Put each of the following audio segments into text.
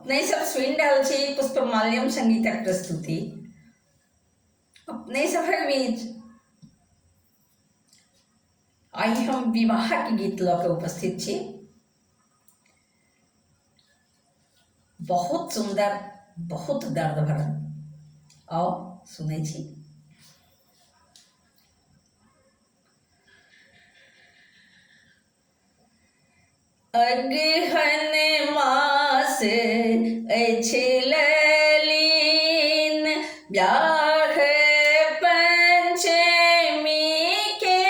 अपने सब स्विंडल छी पुष्पमाल्यम संगीतक प्रस्तुति अपने सभक बीच आई हम विवाहक गीत लऽ के उपस्थित छी। बहुत सुंदर, बहुत दर्द भरल। आओ सुनै छी। अगहन मास अछि ललिन, ब्याह पंचमी के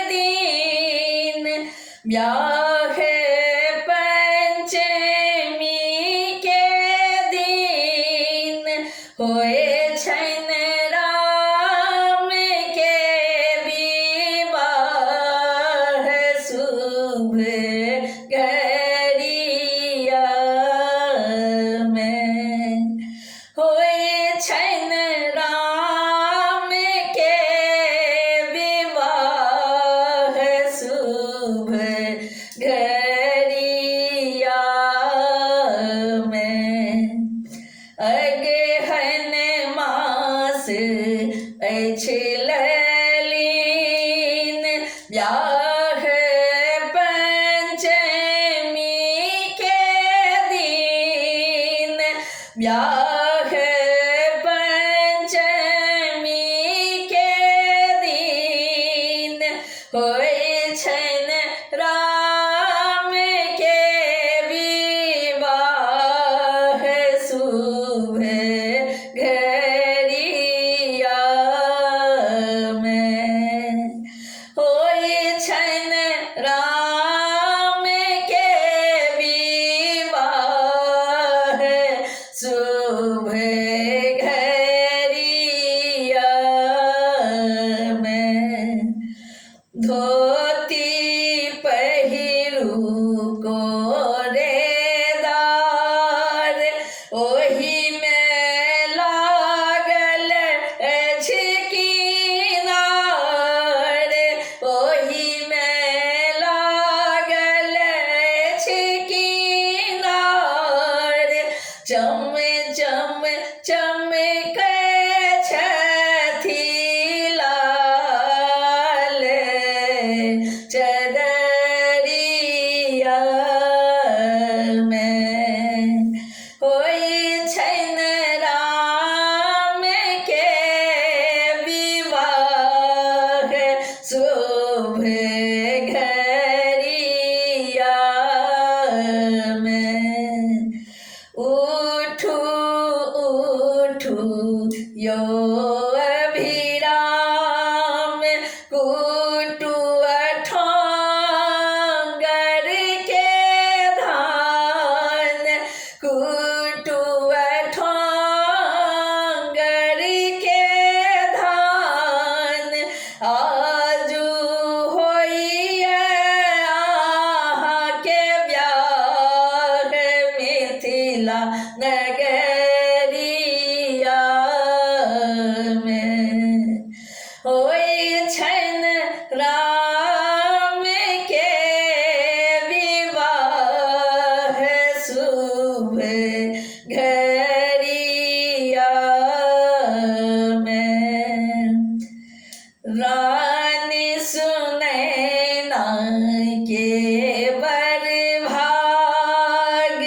दिन, ब्याह पंचमी के दिन होए छन राम के विवाह शुभ गरिया में, होए छन राम के विवाह शुभ गरिया में। अगहन मास अछि ललिन, ब्याह पंचमी के दिन, ब्याह पंचमी के दिन होए छन राम के विवाह शुभ गरिया में, होए छन राम के विवाह शुभ गरिया में। धोती पहिरू कोरेदार, ओही में लागल अछि किनार, ओही में लागल अछि किनार। चम चम चमकै छथि लाल चदरिया में, होए छन राम के विवाह शुभ गरिया में। उठू उठू यो अभिराम, कूटू अठांगर के धान, कूटू अठांगर के धान। आजू होइए अहाँके ब्याह मिथिला नगरिया में, होए छन राम के विवाह शुभ गरिया में। रानी सुनैना के बर भाग,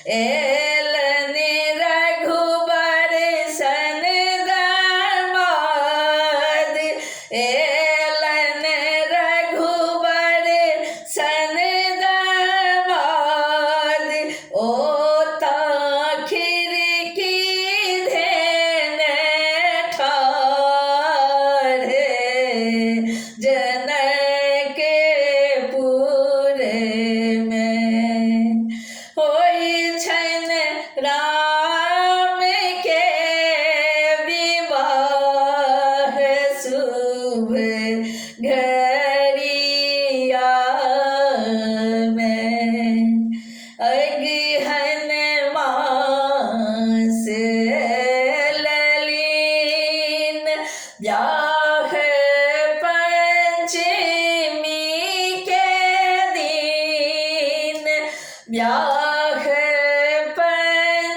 एलन रघुबर सन दामाद, एलन रघुबर सन दामाद। ओता खिड़की धेने ठाढ़, जनकपुर में, होए छन राम के विवाह शुभ गरिया में। अगहन मास ललिन, ब्याह पंचमी के दिन, ब्याह पंचमी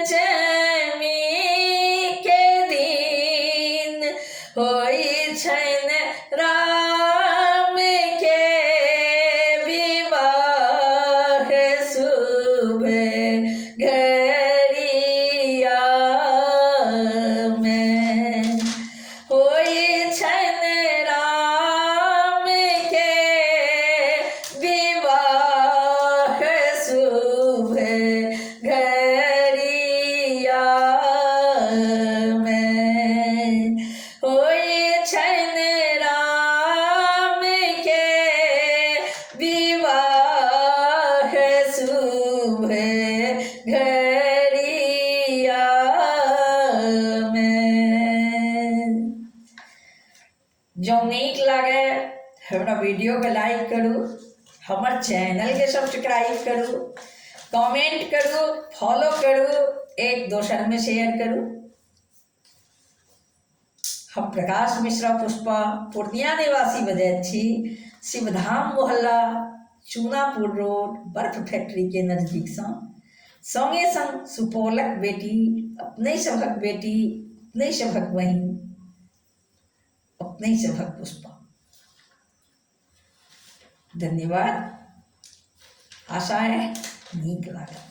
वीडियो के लाइक करू, हमार चैनल के सब्सक्राइब करू, कमेंट करू, फॉलो करू, एक दोसर में शेयर करू। हम प्रकाश मिश्रा पुष्पा पूर्णिया निवासी बजैत छी। शिवधाम मोहल्ला, चूनापुर रोड, बर्फ फैक्ट्री के नजदीक संगे संग सुपौलक बेटी, अपने सभक बेटी, अपने सभक बहिन, अपने सभक पुष्पा। धन्यवाद। आशा है नीक लागत।